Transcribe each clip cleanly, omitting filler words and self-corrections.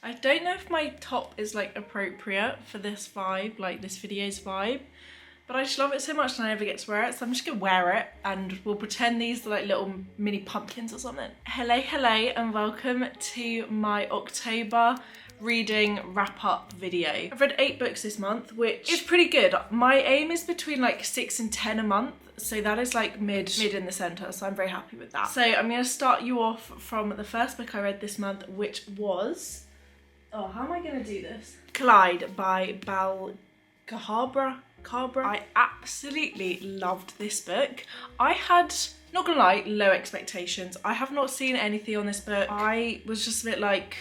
I don't know if my top is like appropriate for this vibe, like this video's vibe, but I just love it so much and I never get to wear it, so I'm just gonna wear it and we'll pretend these are like little mini pumpkins or something. Hello and welcome to my October reading wrap up video. I've read 8 books this month, which is pretty good. My aim is between like 6 and 10 a month, so that is like mid in the center, so I'm very happy with that. So I'm gonna start you off from the first book I read this month, which was, oh, how am I gonna do this? Collide by Bal Cabra. I absolutely loved this book. I had, not gonna lie, low expectations. I have not seen anything on this book. I was just a bit like,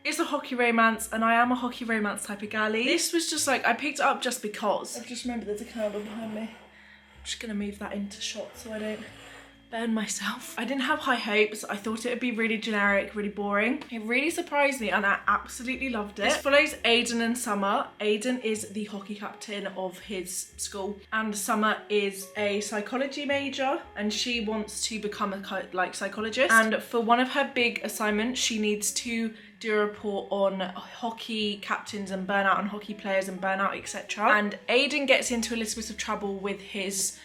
it's a hockey romance and I am a hockey romance type of galley. This was just like, I picked it up just because. I've just remembered there's a candle behind me. I'm just gonna move that into shot so I don't burn myself. I didn't have high hopes. I thought it would be really generic, really boring. It really surprised me and I absolutely loved it. This follows Aiden and Summer. Aiden is the hockey captain of his school and Summer is a psychology major and she wants to become a psychologist, and for one of her big assignments she needs to do a report on hockey captains and burnout and hockey players and burnout, etc. And Aiden gets into a little bit of trouble with his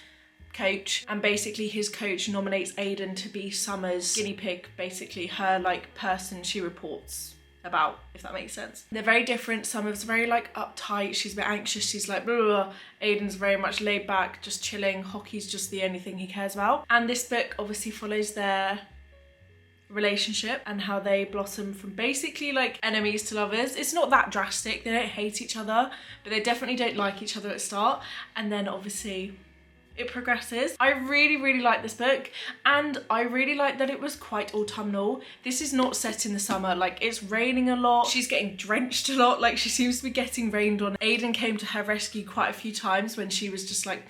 coach, and basically his coach nominates Aiden to be Summer's guinea pig, basically her like person she reports about, if that makes sense. They're very different. Summer's very like uptight, she's a bit anxious, she's like blah, blah, blah. Aiden's very much laid back, just chilling. Hockey's just the only thing he cares about. And this book obviously follows their relationship and how they blossom from basically like enemies to lovers. It's not that drastic, they don't hate each other, but they definitely don't like each other at the start, and then obviously it progresses. I really like this book, and I really like that it was quite autumnal. This is not set in the summer, like it's raining a lot, she's getting drenched a lot, like she seems to be getting rained on. Aiden came to her rescue quite a few times when she was just like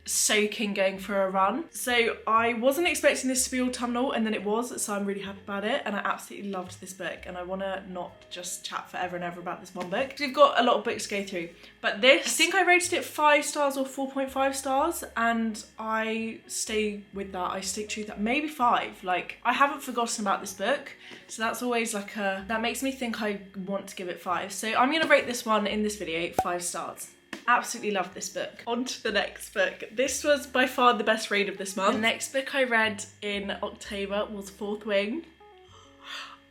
soaking going for a run. So I wasn't expecting this to be autumnal, and then it was, so I'm really happy about it, and I absolutely loved this book, and I want to not just chat forever and ever about this one book. We've got a lot of books to go through, but this, I think I rated it 5 stars or 4.5 stars, and I stay with that. I stick to that, maybe 5. Like, I haven't forgotten about this book, so that's always like that makes me think I want to give it 5. So I'm gonna rate this one in this video 5 stars. Absolutely loved this book. On to the next book. This was by far the best read of this month. The next book I read in October was Fourth Wing.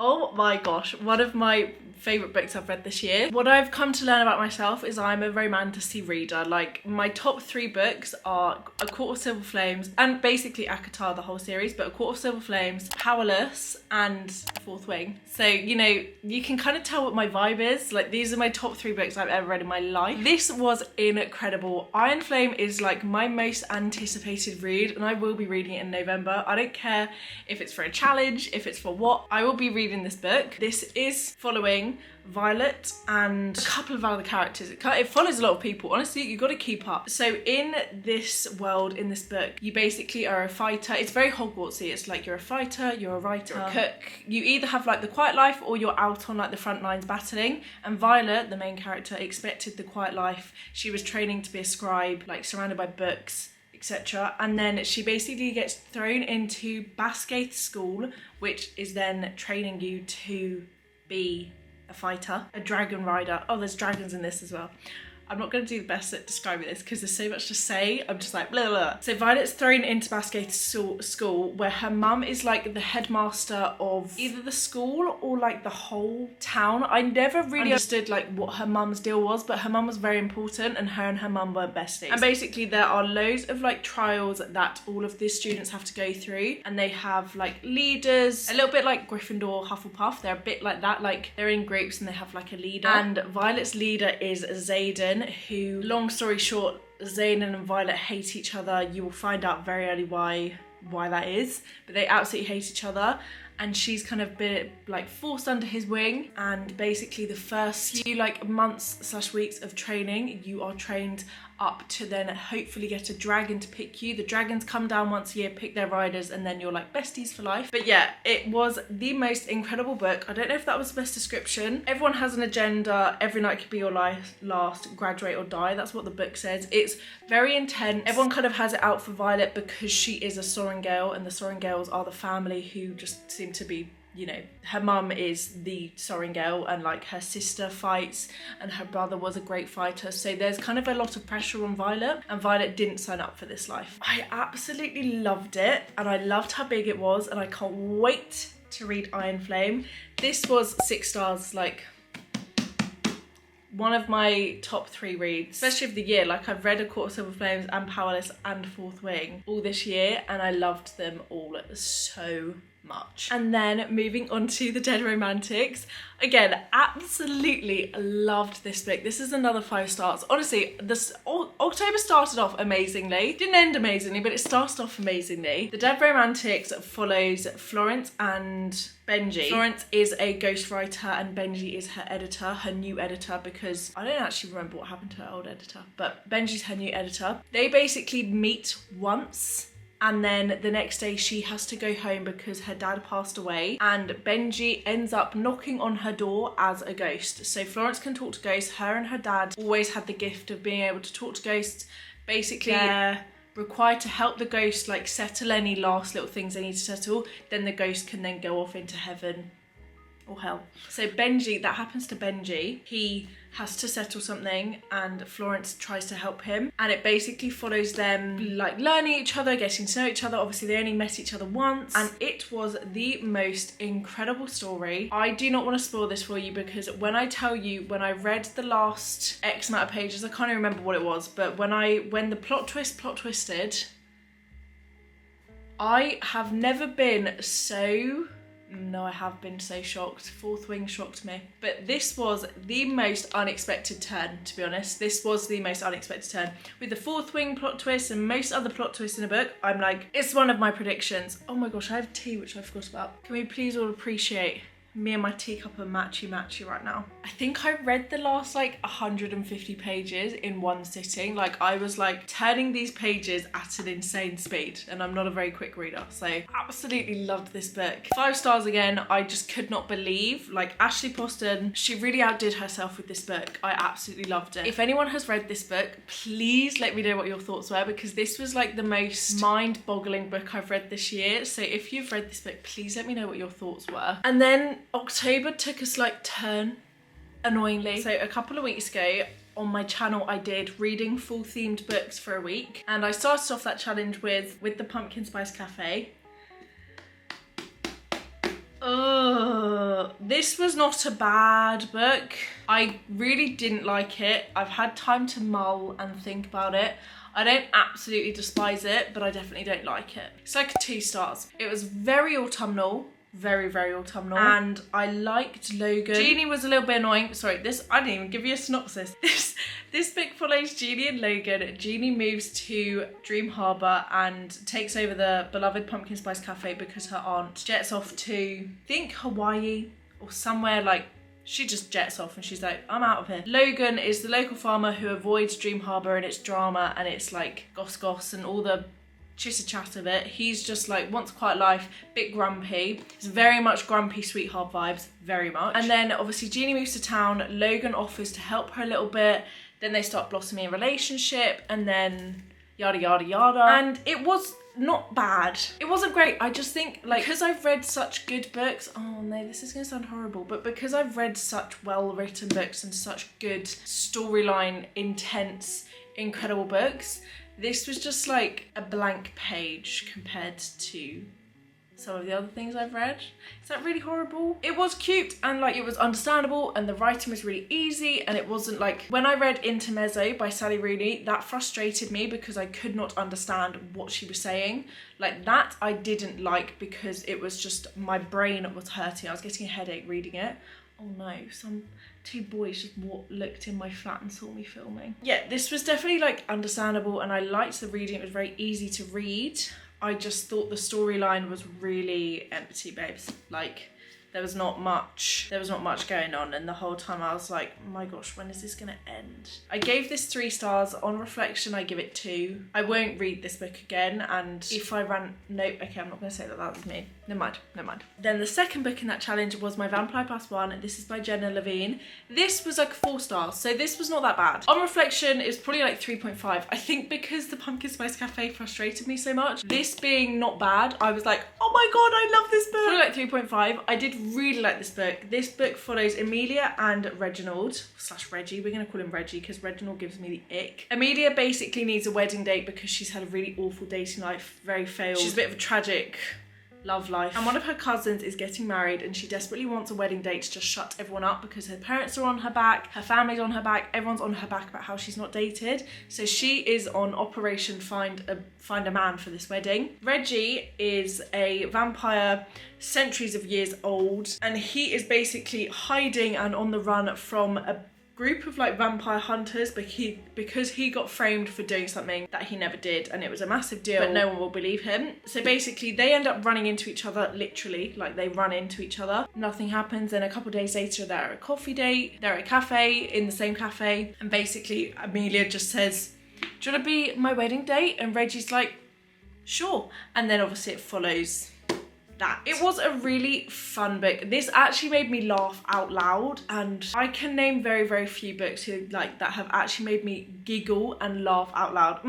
Oh my gosh, one of my favourite books I've read this year. What I've come to learn about myself is I'm a romantasy reader. Like, my top 3 books are A Court of Silver Flames, and basically ACOTAR, the whole series, but A Court of Silver Flames, Powerless, and Fourth Wing. So, you know, you can kind of tell what my vibe is. Like, these are my top 3 books I've ever read in my life. This was incredible. Iron Flame is like my most anticipated read, and I will be reading it in November. I don't care if it's for a challenge, if it's for what, I will be reading this book. This is following Violet and a couple of other characters. It follows a lot of people. Honestly, you've got to keep up. So in this world, in this book, you basically are a fighter. It's very Hogwartsy. It's like you're a fighter, you're a writer, you're a cook. You either have like the quiet life or you're out on like the front lines battling. And Violet, the main character, expected the quiet life. She was training to be a scribe, like surrounded by books, etc. And then she basically gets thrown into Basgaith School, which is then training you to be a fighter, a dragon rider. Oh, there's dragons in this as well. I'm not going to do the best at describing this because there's so much to say. I'm just like blah blah. So Violet's thrown into Basgaith School, where her mum is like the headmaster of either the school or like the whole town. I never really understood like what her mum's deal was, but her mum was very important, and her mum were besties. And basically there are loads of like trials that all of the students have to go through, and they have like leaders, a little bit like Gryffindor, Hufflepuff. They're a bit like that, like they're in groups and they have like a leader. And Violet's leader is Xaden, who, long story short, Xaden and Violet hate each other. You will find out very early why that is, but they absolutely hate each other. And she's kind of been like forced under his wing, and basically the first few like months / weeks of training, you are trained up to then hopefully get a dragon to pick you. The dragons come down once a year, pick their riders, and then you're like besties for life. But yeah, it was the most incredible book. I don't know if that was the best description. Everyone has an agenda. Every night could be your last, graduate or die. That's what the book says. It's very intense. Everyone kind of has it out for Violet because she is a Sorrengail, and the Sorrengails are the family who just seem to be you know, her mum is the sorring girl and like her sister fights and her brother was a great fighter. So there's kind of a lot of pressure on Violet, and Violet didn't sign up for this life. I absolutely loved it and I loved how big it was, and I can't wait to read Iron Flame. This was 6 stars, like one of my top 3 reads, especially of the year. Like I've read A Court of Silver Flames and Powerless and Fourth Wing all this year and I loved them all so much. And then moving on to The Dead Romantics. Again, absolutely loved this book. This is another 5 stars. Honestly, this October started off amazingly. Didn't end amazingly, but it started off amazingly. The Dead Romantics follows Florence and Benji. Florence is a ghostwriter and Benji is her editor, her new editor, because I don't actually remember what happened to her old editor, but Benji's her new editor. They basically meet once, and then the next day she has to go home because her dad passed away, and Benji ends up knocking on her door as a ghost. So Florence can talk to ghosts. Her and her dad always had the gift of being able to talk to ghosts. Basically, they're required to help the ghost like settle any last little things they need to settle. Then the ghost can then go off into heaven or hell. So Benji, that happens to Benji. He has to settle something and Florence tries to help him, and it basically follows them like learning each other, getting to know each other. Obviously they only met each other once, and it was the most incredible story. I do not want to spoil this for you, because when I tell you, when I read the last X amount of pages, I can't even remember what it was, but when the plot twisted, I have never been so... No, I have been so shocked. Fourth Wing shocked me. But this was the most unexpected turn, to be honest. This was the most unexpected turn. With the Fourth Wing plot twist and most other plot twists in a book, I'm like, it's one of my predictions. Oh my gosh, I have tea, which I forgot about. Can we please all appreciate me and my teacup are matchy right now? I think I read the last like 150 pages in one sitting. Like I was like turning these pages at an insane speed, and I'm not a very quick reader, so absolutely loved this book. 5 stars again. I just could not believe, like, Ashley Poston, she really outdid herself with this book. I absolutely loved it. If anyone has read this book, please let me know what your thoughts were, because this was like the most mind-boggling book I've read this year. So if you've read this book, please let me know what your thoughts were. And then October took a slight turn, annoyingly. So a couple of weeks ago on my channel I did reading full themed books for a week, and I started off that challenge with the Pumpkin Spice Cafe. This was not a bad book. I really didn't like it. I've had time to mull and think about it. I don't absolutely despise it, but I definitely don't like it. It's like 2 stars. It was very autumnal. Very autumnal, and I liked Logan. Jeannie was a little bit annoying. Sorry, I didn't even give you a synopsis. This book follows Jeannie and Logan. Jeannie moves to Dream Harbour and takes over the beloved Pumpkin Spice Cafe because her aunt jets off to, I think, Hawaii or somewhere. Like, she just jets off and she's like, I'm out of here. Logan is the local farmer who avoids Dream Harbour and its drama and its like goss and all the chitter chat of it. He's just like wants a quiet life, bit grumpy. It's very much grumpy sweetheart vibes, very much. And then obviously Jeannie moves to town. Logan offers to help her a little bit. Then they start blossoming a relationship, and then yada yada yada. And it was not bad. It wasn't great. I just think, like, because I've read such good books, oh no, this is gonna sound horrible, but because I've read such well-written books and such good storyline, intense, incredible books, this was just like a blank page compared to some of the other things I've read. Is that really horrible? It was cute and like it was understandable and the writing was really easy, and it wasn't like, when I read Intermezzo by Sally Rooney, that frustrated me because I could not understand what she was saying. Like that I didn't like because it was just, my brain was hurting. I was getting a headache reading it. Oh no, some 2 boys just looked in my flat and saw me filming. Yeah, this was definitely like understandable and I liked the reading. It was very easy to read. I just thought the storyline was really empty, babes. Like there was not much going on, and the whole time I was like, oh my gosh, when is this gonna end? I gave this 3 stars. On reflection, I give it 2. I won't read this book again, and if I ran, nope, okay, I'm not gonna say that was me. Never mind. Then the second book in that challenge was my Vampire Plus One. This is by Jenna Levine. This was like 4 stars, so this was not that bad. On reflection, it was probably like 3.5. I think because the Pumpkin Spice Cafe frustrated me so much, this being not bad, I was like, oh my god, I love this book. Probably like 3.5. I did really like this book. This book follows Amelia and Reginald, / Reggie. We're gonna call him Reggie because Reginald gives me the ick. Amelia basically needs a wedding date because she's had a really awful dating life, very failed. She's a bit of a tragic love life, and one of her cousins is getting married and she desperately wants a wedding date to just shut everyone up because her parents are on her back, her family's on her back, everyone's on her back about how she's not dated. So she is on Operation Find a Man for this wedding. Reggie is a vampire centuries of years old, and he is basically hiding and on the run from a group of like vampire hunters because he got framed for doing something that he never did, and it was a massive deal, but no one will believe him. So basically they end up running into each other, literally, like they run into each other. Nothing happens, and a couple days later they're at a coffee date, they're at a cafe, in the same cafe, and basically Amelia just says, do you want to be my wedding date? And Reggie's like, sure. And then obviously it follows that. It was a really fun book. This actually made me laugh out loud, and I can name very, very few books that have actually made me giggle and laugh out loud.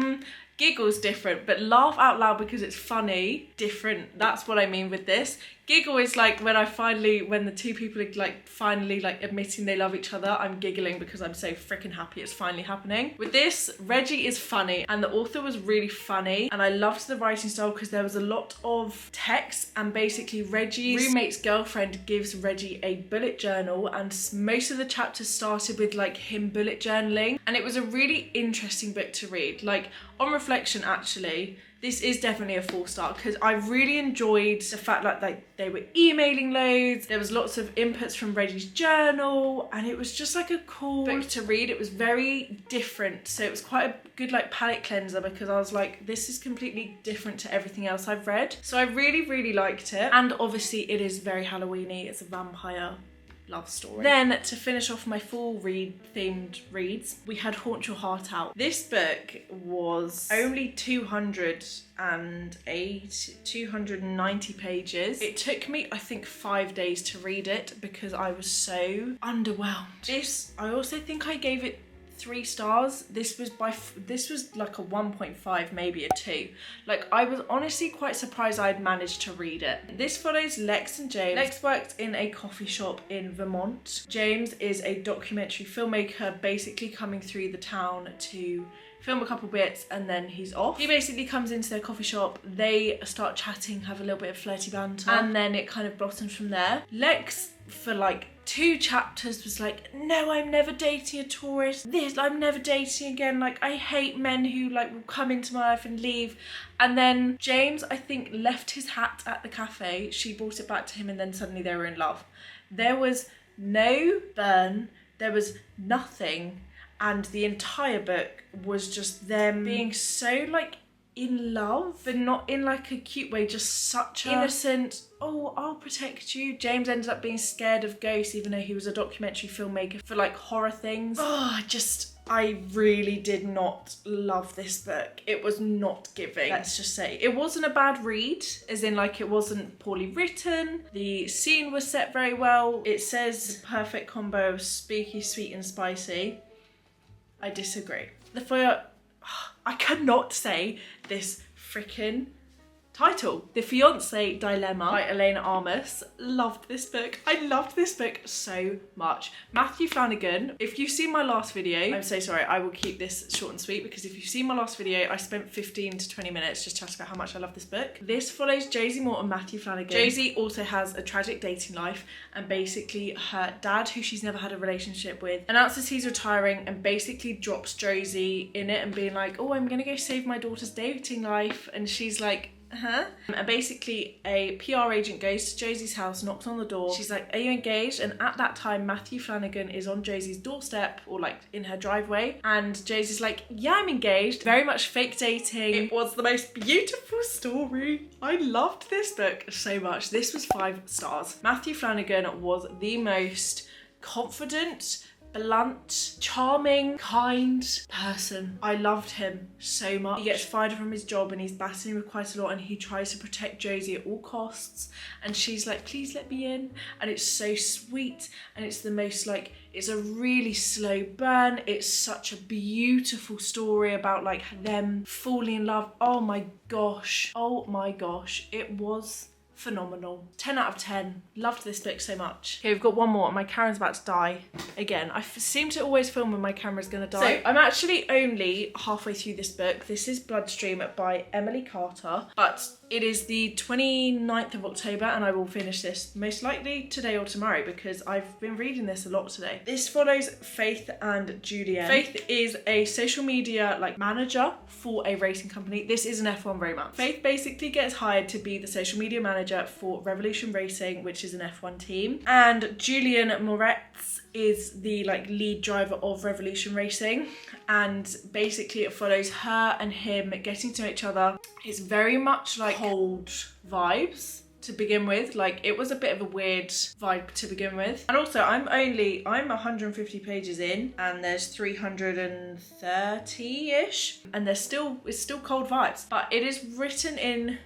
Giggle's different, but laugh out loud because it's funny, different. That's what I mean with this. Giggle is like when the two people are like finally like admitting they love each other, I'm giggling because I'm so freaking happy it's finally happening. With this, Reggie is funny and the author was really funny, and I loved the writing style because there was a lot of text, and basically Reggie's roommate's girlfriend gives Reggie a bullet journal, and most of the chapters started with like him bullet journaling, and it was a really interesting book to read. Like on reflection, actually, this is definitely a 4-star because I really enjoyed the fact that like they were emailing loads. There was lots of inputs from Reggie's journal, and it was just like a cool book to read. It was very different, so it was quite a good like palate cleanser because I was like, this is completely different to everything else I've read. So I really, really liked it, and obviously it is very Halloween-y. It's a vampire love story. Then to finish off my full themed reads, we had Haunt Your Heart Out. This book was only 290 pages. It took me, I think, 5 days to read it because I was so underwhelmed. This, I also think I gave it 3 stars. This was like a 1.5, maybe a 2. Like, I was honestly quite surprised I'd managed to read it. This follows Lex and James. Lex worked in a coffee shop in Vermont. James is a documentary filmmaker, basically coming through the town to film a couple bits and then he's off. He basically comes into their coffee shop, they start chatting, have a little bit of flirty banter, and then it kind of blossoms from there. Lex, for like 2 chapters, was like, no, I'm never dating a tourist. I'm never dating again. Like, I hate men who like will come into my life and leave. And then James, I think, left his hat at the cafe. She brought it back to him, and then suddenly they were in love. There was no burn. There was nothing. And the entire book was just them being so like in love, but not in like a cute way, just such a innocent, oh, I'll protect you. James ended up being scared of ghosts even though he was a documentary filmmaker for like horror things. I really did not love this book. It was not giving, let's just say. It wasn't a bad read, as in like it wasn't poorly written. The scene was set very well. It says the perfect combo of spooky, sweet and spicy. I disagree. I cannot say this freaking title. The Fiancé Dilemma by Elena Armas. Loved this book. I loved this book so much. Matthew Flanagan, if you've seen my last video, I'm so sorry, I will keep this short and sweet because if you've seen my last video, I spent 15 to 20 minutes just chatting about how much I love this book. This follows Josie Moore and Matthew Flanagan. Josie also has a tragic dating life, and basically her dad, who she's never had a relationship with, announces he's retiring and basically drops Josie in it and being like, oh, I'm gonna go save my daughter's dating life. And she's like, and basically a PR agent goes to Josie's house, knocks on the door. She's like, are you engaged? And at that time, Matthew Flanagan is on Josie's doorstep, or like in her driveway, and Josie's like, yeah, I'm engaged. Very much fake dating. It was the most beautiful story. I loved this book so much. This was 5 stars. Matthew Flanagan was the most confident, blunt, charming, kind person. I loved him so much. He gets fired from his job and he's battling with quite a lot, and he tries to protect Josie at all costs, and she's like, please let me in, and it's so sweet, and it's the most like, it's a really slow burn. It's such a beautiful story about like them falling in love. Oh my gosh, it was phenomenal. 10 out of 10. Loved this book so much. Okay, we've got one more and my camera's about to die again. I seem to always film when my camera's gonna die. So I'm actually only halfway through this book. This is Bloodstream by Emily Carter, but it is the 29th of October and I will finish this most likely today or tomorrow because I've been reading this a lot today. This follows Faith and Julian. Faith is a social media like manager for a racing company. This is an F1 romance. Faith basically gets hired to be the social media manager for Revolution Racing, which is an F1 team. And Julian Moretz is the like lead driver of Revolution Racing, and basically it follows her and him getting to know each other. It's very much like cold vibes to begin with. Like, it was a bit of a weird vibe to begin with. And also I'm 150 pages in and there's 330-ish and it's still cold vibes, but it is written in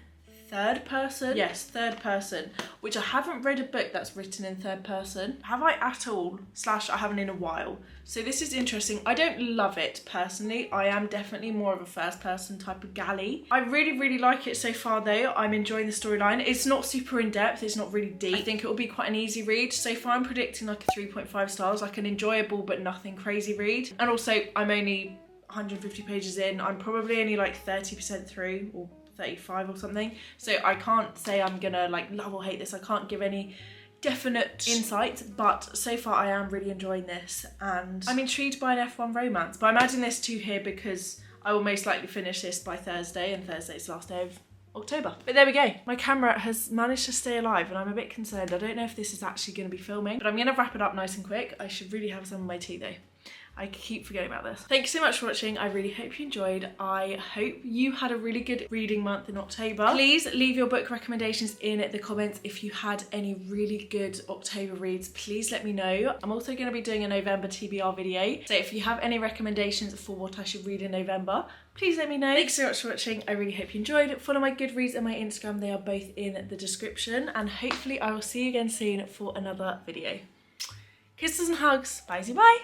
third person. Yes, third person, which I haven't read a book that's written in third person. Have I at all? / I haven't in a while. So this is interesting. I don't love it personally. I am definitely more of a first person type of galley. I really, really like it so far though. I'm enjoying the storyline. It's not super in depth. It's not really deep. I think it will be quite an easy read. So far I'm predicting like a 3.5 stars, like an enjoyable but nothing crazy read. And also I'm only 150 pages in. I'm probably only like 30% through, or 35 or something, so I can't say I'm gonna like love or hate this. I can't give any definite insight, but so far I am really enjoying this and I'm intrigued by an F1 romance. But I'm adding this to here because I will most likely finish this by Thursday, and Thursday's the last day of October. But there we go. My camera has managed to stay alive and I'm a bit concerned. I don't know if this is actually going to be filming, but I'm going to wrap it up nice and quick. I should really have some of my tea though. I keep forgetting about this. Thank you so much for watching. I really hope you enjoyed. I hope you had a really good reading month in October. Please leave your book recommendations in the comments. If you had any really good October reads, please let me know. I'm also going to be doing a November TBR video. So if you have any recommendations for what I should read in November, please let me know. Thanks so much for watching. I really hope you enjoyed. Follow my Goodreads and my Instagram. They are both in the description. And hopefully I will see you again soon for another video. Kisses and hugs. Bye-bye.